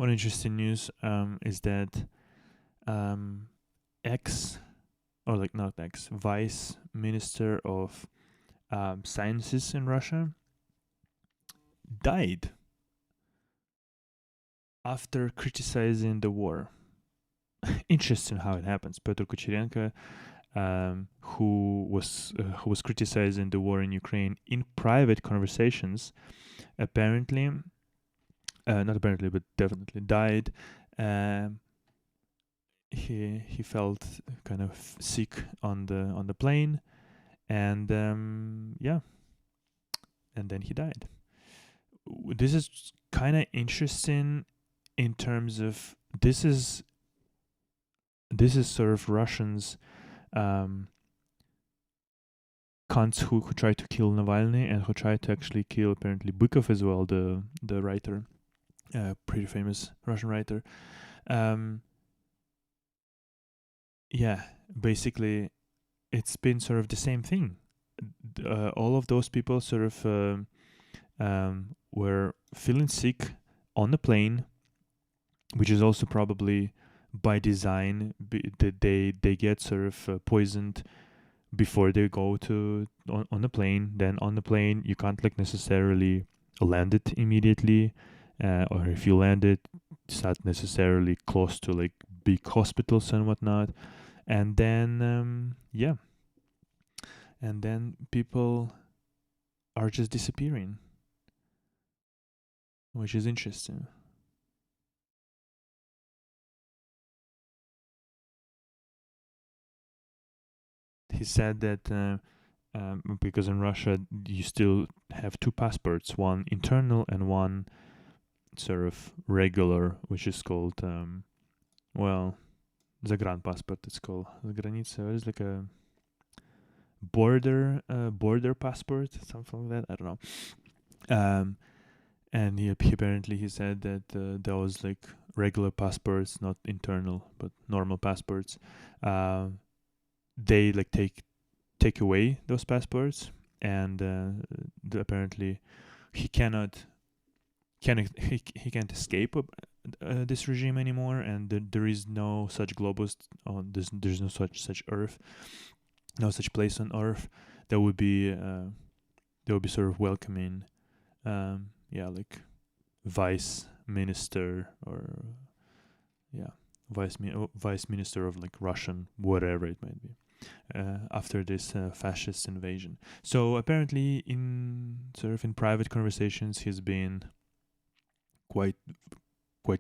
one interesting news is that ex or like not ex vice minister of sciences in Russia died after criticizing the war. Interesting how it happens. Petr Kucherenko, who was criticizing the war in Ukraine in private conversations, apparently, not apparently, but definitely died. He felt kind of sick on the plane, and yeah, and then he died. This is kind of interesting in terms of this is sort of Russians cunts who tried to kill Navalny and who tried to actually kill apparently Bykov as well, the writer, pretty famous Russian writer. Yeah, basically, it's been sort of the same thing. All of those people sort of were feeling sick on the plane, which is also probably by design. They get sort of poisoned before they go to on the plane. Then on the plane you can't like necessarily land it immediately, or if you land it, it's not necessarily close to like big hospitals and whatnot. And then yeah, and then people are just disappearing, which is interesting. He said that because in Russia you still have two passports, one internal and one sort of regular, which is called well, загранпаспорт. It's called заграница. It's like a border passport, something like that. I don't know. And he apparently said that there was like regular passports, not internal, but normal passports. They like take away those passports, and apparently he can't escape this regime anymore, and there is no such globus on this. There's no such earth, no such place on earth that would be sort of welcoming. Yeah, like vice minister or vice minister of like Russian whatever it might be. After this fascist invasion. So apparently, in private conversations, he's been quite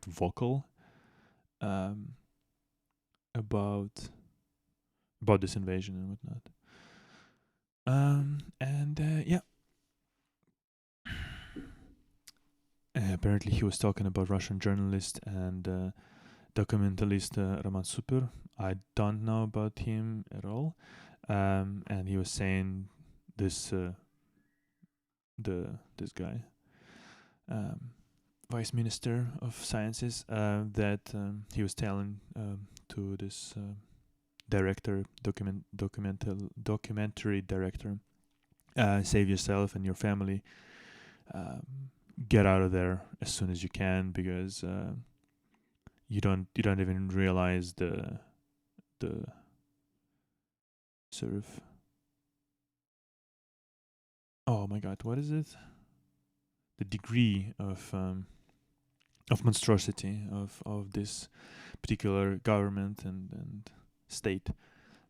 vocal about this invasion and whatnot. And yeah, apparently he was talking about Russian journalist and documentalist Roman Super. I don't know about him at all. And he was saying this this guy, vice minister of sciences, that he was telling to this director, documentary director, save yourself and your family. Get out of there as soon as you can, because you don't even realize the sort of, oh my god, what is it? The degree of monstrosity of this particular government and state,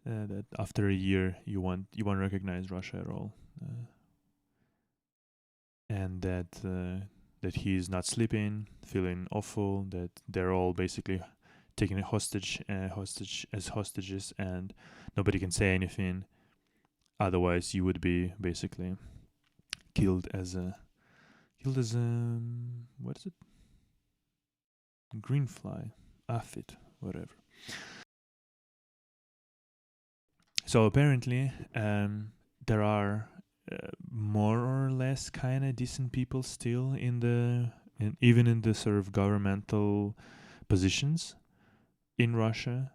that after a year you won't recognize Russia at all, and that he is not sleeping, feeling awful, that they're all basically taken hostage as hostages, and nobody can say anything. Otherwise, you would be basically killed as a what is it? Green fly, aphid, whatever. So apparently, there are more or less kind of decent people still even in the sort of governmental positions in Russia,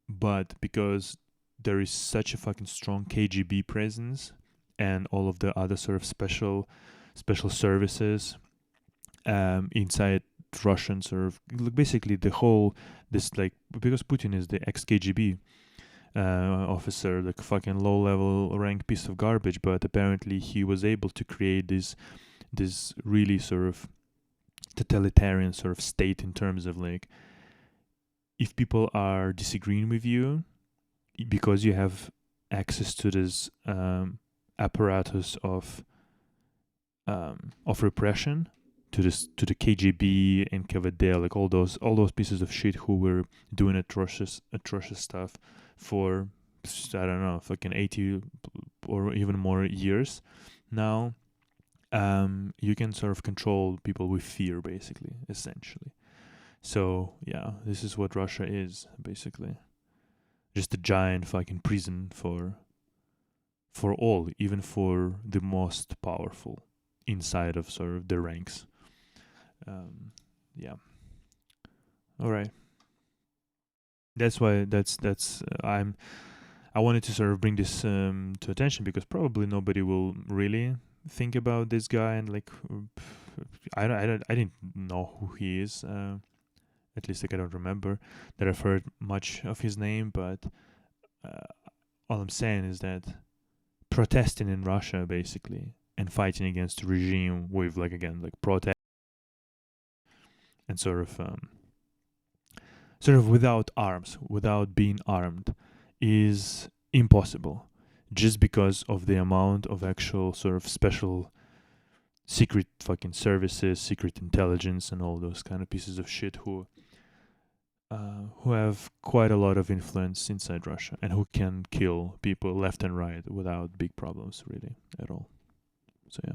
but because there is such a fucking strong KGB presence and all of the other sort of special services inside Russian sort of basically the whole this like because Putin is the ex KGB officer, like fucking low level rank piece of garbage, but apparently he was able to create this really sort of totalitarian sort of state in terms of like if people are disagreeing with you because you have access to this apparatus of repression, to the KGB and NKVD, like all those pieces of shit who were doing atrocious stuff for I don't know fucking 80 or even more years now. You can sort of control people with fear, basically, essentially. So yeah, this is what Russia is basically. Just a giant fucking prison for all, even for the most powerful inside of sort of the ranks. Yeah. All right. That's why I wanted to sort of bring this to attention because probably nobody will really think about this guy and like I didn't know who he is. At least like I don't remember that I've heard much of his name, but all I'm saying is that protesting in Russia basically and fighting against the regime with like again like protest and sort of without arms, without being armed, is impossible just because of the amount of actual sort of special secret fucking services, secret intelligence, and all those kind of pieces of shit who have quite a lot of influence inside Russia and who can kill people left and right without big problems really at all. So yeah.